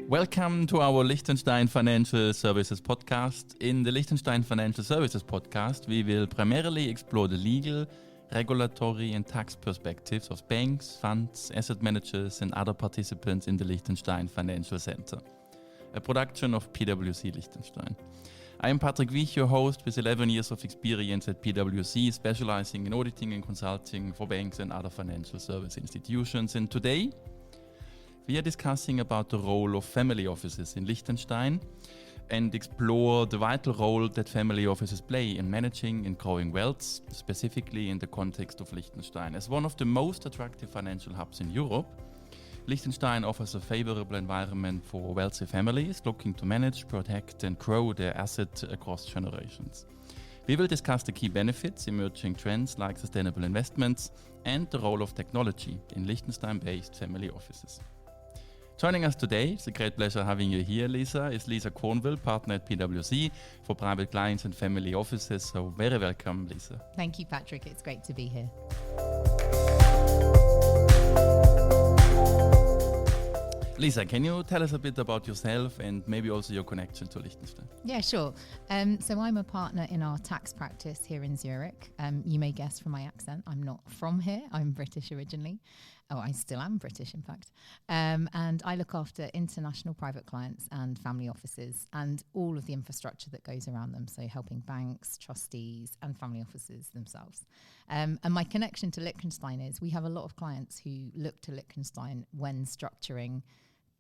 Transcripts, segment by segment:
Welcome to our Liechtenstein Financial Services podcast. In the Liechtenstein Financial Services podcast, we will primarily explore the legal, regulatory and tax perspectives of banks, funds, asset managers and other participants in the Liechtenstein Financial Center, a production of PwC Liechtenstein. I am Patrick Wiech, your host with 11 years of experience at PwC, specializing in auditing and consulting for banks and other financial service institutions. And today, we are discussing about the role of family offices in Liechtenstein and explore the vital role that family offices play in managing and growing wealth, specifically in the context of Liechtenstein. As one of the most attractive financial hubs in Europe, Liechtenstein offers a favorable environment for wealthy families looking to manage, protect and grow their assets across generations. We will discuss the key benefits, emerging trends like sustainable investments and the role of technology in Liechtenstein-based family offices. Joining us today, it's a great pleasure having you here, Lisa, is Lisa Cornwell, partner at PwC for private clients and family offices. So very welcome, Lisa. Thank you, Patrick. It's great to be here. Lisa, can you tell us a bit about yourself and maybe also your connection to Liechtenstein? Yeah, sure. So I'm a partner in our tax practice here in Zurich. You may guess from my accent, I'm not from here. I'm British originally. Oh, I still am British, in fact. And I look after international private clients and family offices and all of the infrastructure that goes around them. So helping banks, trustees and family offices themselves. And my connection to Liechtenstein is we have a lot of clients who look to Liechtenstein when structuring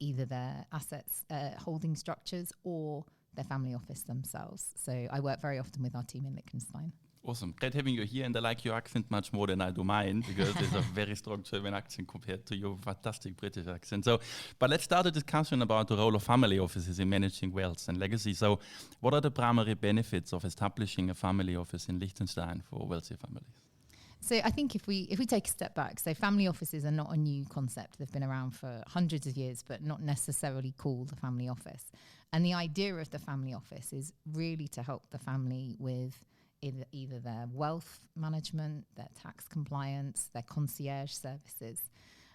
either their assets, holding structures or their family office themselves. So I work very often with our team in Liechtenstein. Awesome. Great having you here, and I like your accent much more than I do mine because there's a very strong German accent compared to your fantastic British accent. But let's start a discussion about the role of family offices in managing wealth and legacy. So what are the primary benefits of establishing a family office in Liechtenstein for wealthy families? So I think if we take a step back, so family offices are not a new concept. They've been around for hundreds of years, but not necessarily called a family office. And the idea of the family office is really to help the family with either their wealth management, their tax compliance, their concierge services.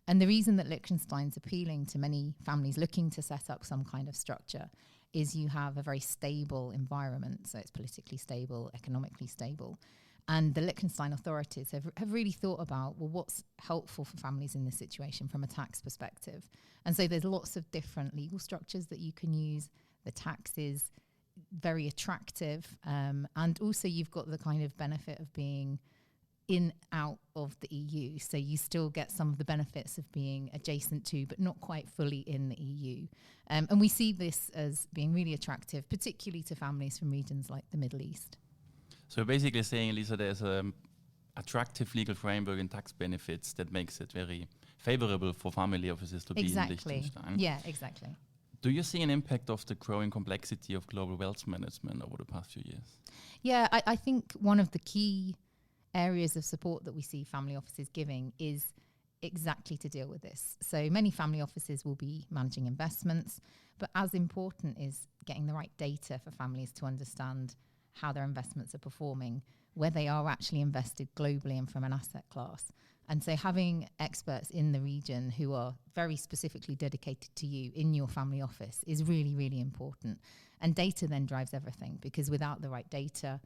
And the reason that Liechtenstein's appealing to many families looking to set up some kind of structure is you have a very stable environment. So it's politically stable, economically stable. And the Liechtenstein authorities have really thought about, well, what's helpful for families in this situation from a tax perspective? And so there's lots of different legal structures that you can use. The tax is very attractive. And also you've got the kind of benefit of being out of the EU. So you still get some of the benefits of being adjacent to, but not quite fully in the EU. And we see this as being really attractive, particularly to families from regions like the Middle East. So you're basically saying, Lisa, there's an attractive legal framework and tax benefits that makes it very favorable for family offices to be in Liechtenstein. Yeah, exactly. Do you see an impact of the growing complexity of global wealth management over the past few years? Yeah, I think one of the key areas of support that we see family offices giving is exactly to deal with this. So many family offices will be managing investments, but as important is getting the right data for families to understand how their investments are performing, where they are actually invested globally and from an asset class. And so having experts in the region who are very specifically dedicated to you in your family office is really, really important. And data then drives everything, because without the right data,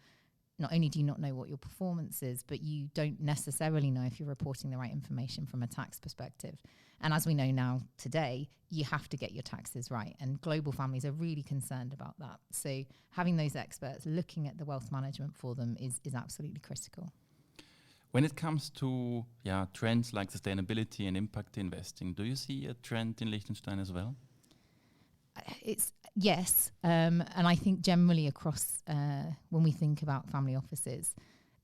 not only do you not know what your performance is, but you don't necessarily know if you're reporting the right information from a tax perspective. And as we know now today, you have to get your taxes right. And global families are really concerned about that. So having those experts looking at the wealth management for them is absolutely critical. When it comes to trends like sustainability and impact investing, do you see a trend in Liechtenstein as well? Yes. And I think generally across, when we think about family offices,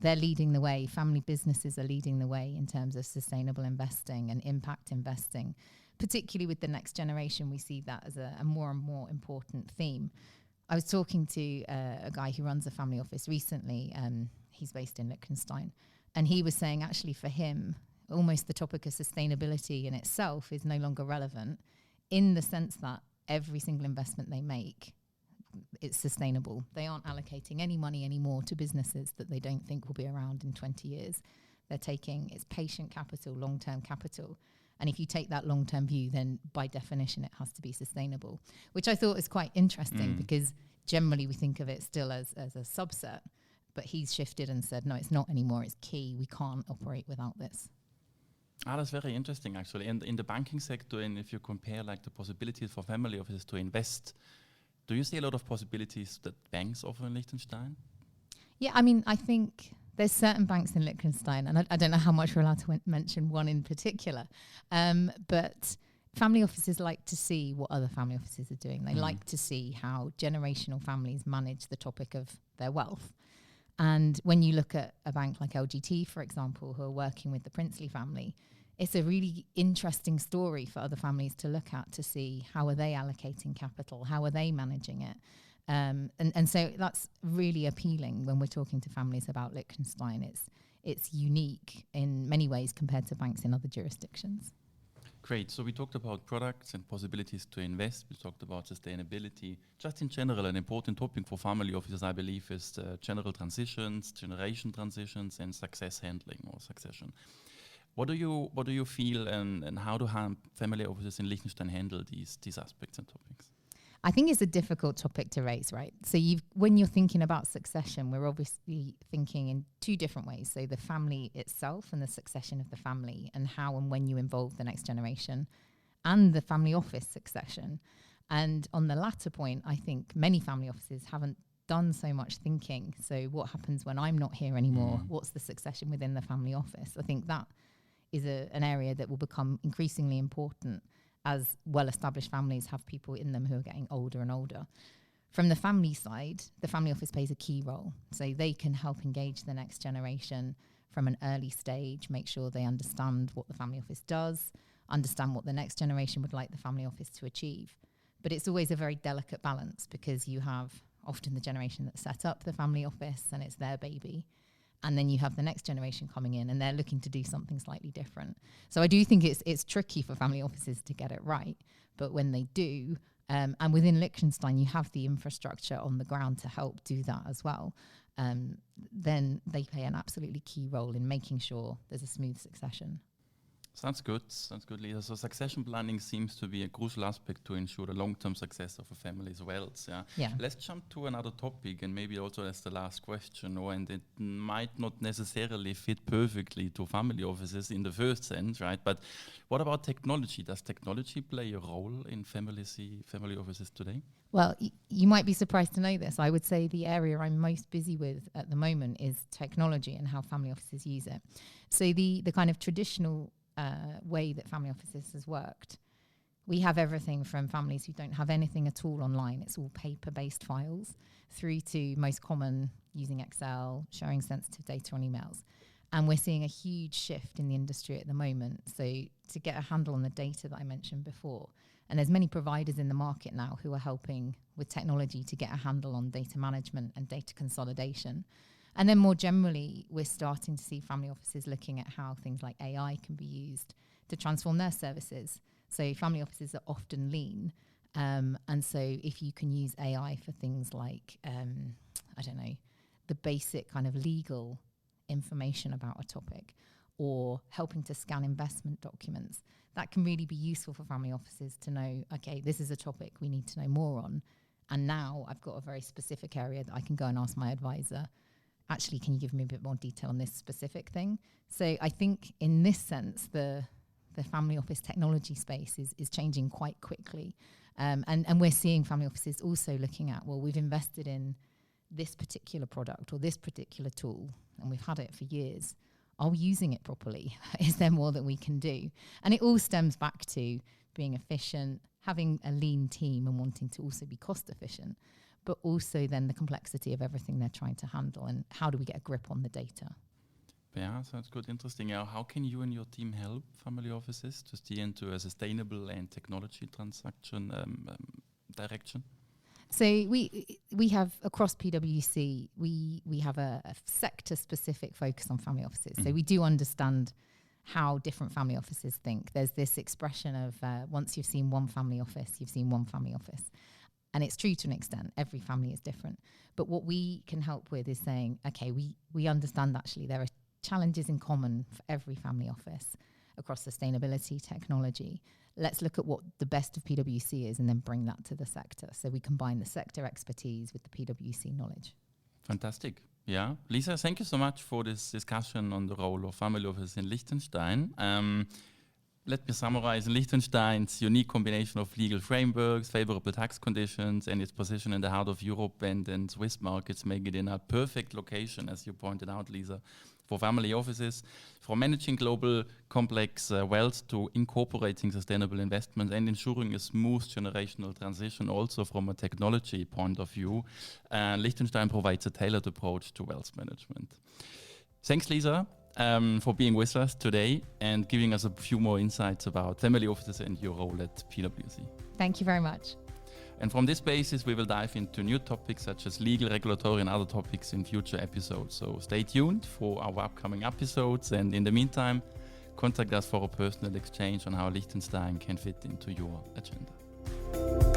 they're leading the way. Family businesses are leading the way in terms of sustainable investing and impact investing. Particularly with the next generation, we see that as a more and more important theme. I was talking to a guy who runs a family office recently. He's based in Liechtenstein. And he was saying actually for him, almost the topic of sustainability in itself is no longer relevant, in the sense that every single investment they make, it's sustainable. They aren't allocating any money anymore to businesses that they don't think will be around in 20 years. They're taking, it's patient capital, long-term capital. And if you take that long-term view, then by definition, it has to be sustainable, which I thought was quite interesting because generally we think of it still as a subset, but he's shifted and said, no, it's not anymore. It's key. We can't operate without this. That's very interesting, actually. And in the banking sector, and if you compare like the possibilities for family offices to invest, do you see a lot of possibilities that banks offer in Liechtenstein? Yeah, I mean, I think there's certain banks in Liechtenstein, and I don't know how much we're allowed to mention one in particular, but family offices like to see what other family offices are doing. They like to see how generational families manage the topic of their wealth. And when you look at a bank like LGT, for example, who are working with the Princely family, it's a really interesting story for other families to look at to see how are they allocating capital, how are they managing it. And so that's really appealing when we're talking to families about Liechtenstein. It's unique in many ways compared to banks in other jurisdictions. Great. So we talked about products and possibilities to invest. We talked about sustainability. Just in general, an important topic for family offices, I believe, is general transitions, generation transitions, and success handling or succession. What do you feel, and how do family offices in Liechtenstein handle these aspects and topics? I think it's a difficult topic to raise, right? So when you're thinking about succession, we're obviously thinking in two different ways. So the family itself and the succession of the family, and how and when you involve the next generation, and the family office succession. And on the latter point, I think many family offices haven't done so much thinking. So what happens when I'm not here anymore? What's the succession within the family office? I think that is an area that will become increasingly important as well-established families have people in them who are getting older and older. From the family side, the family office plays a key role. So they can help engage the next generation from an early stage, make sure they understand what the family office does, understand what the next generation would like the family office to achieve. But it's always a very delicate balance because you have often the generation that set up the family office and it's their baby. And then you have the next generation coming in and they're looking to do something slightly different. So I do think it's tricky for family offices to get it right. But when they do, and within Liechtenstein, you have the infrastructure on the ground to help do that as well, then they play an absolutely key role in making sure there's a smooth succession. Sounds good, Lisa. So succession planning seems to be a crucial aspect to ensure the long-term success of a family's wealth. Yeah. Let's jump to another topic, and maybe also as the last question, and it might not necessarily fit perfectly to family offices in the first sense, right? But what about technology? Does technology play a role in family offices today? Well, you might be surprised to know this. I would say the area I'm most busy with at the moment is technology and how family offices use it. So the kind of traditional way that family offices has worked, we have everything from families who don't have anything at all online, it's all paper-based files, through to most common using Excel, sharing sensitive data on emails. And we're seeing a huge shift in the industry at the moment. So to get a handle on the data that I mentioned before, and there's many providers in the market now who are helping with technology to get a handle on data management and data consolidation. And then more generally, we're starting to see family offices looking at how things like AI can be used to transform their services. So family offices are often lean. And so if you can use AI for things like, the basic kind of legal information about a topic, or helping to scan investment documents, that can really be useful for family offices to know, okay, this is a topic we need to know more on. And now I've got a very specific area that I can go and ask my advisor, actually, can you give me a bit more detail on this specific thing? So I think in this sense, the family office technology space is changing quite quickly. And we're seeing family offices also looking at, well, we've invested in this particular product or this particular tool, and we've had it for years. Are we using it properly? Is there more that we can do? And it all stems back to being efficient, having a lean team and wanting to also be cost efficient, but also then the complexity of everything they're trying to handle and how do we get a grip on the data. Yeah, sounds good, interesting. How can you and your team help family offices to steer into a sustainable and technology transaction direction? So we have across PwC, we have a sector-specific focus on family offices. So we do understand how different family offices think. There's this expression of once you've seen one family office, you've seen one family office. And it's true to an extent. Every family is different. But what we can help with is saying, okay, we understand actually there are challenges in common for every family office. across sustainability, technology. Let's look at what the best of PwC is and then bring that to the sector. So we combine the sector expertise with the PwC knowledge. Fantastic. Yeah. Lisa, thank you so much for this discussion on the role of family office in Liechtenstein. Let me summarize Liechtenstein's unique combination of legal frameworks, favorable tax conditions, and its position in the heart of Europe and Swiss markets make it in a perfect location, as you pointed out, Lisa, for family offices, from managing global complex wealth to incorporating sustainable investments and ensuring a smooth generational transition also from a technology point of view. Liechtenstein provides a tailored approach to wealth management. Thanks, Lisa, for being with us today and giving us a few more insights about family offices and your role at PwC. Thank you very much. And from this basis, we will dive into new topics such as legal, regulatory, and other topics in future episodes. So stay tuned for our upcoming episodes. And in the meantime, contact us for a personal exchange on how Liechtenstein can fit into your agenda.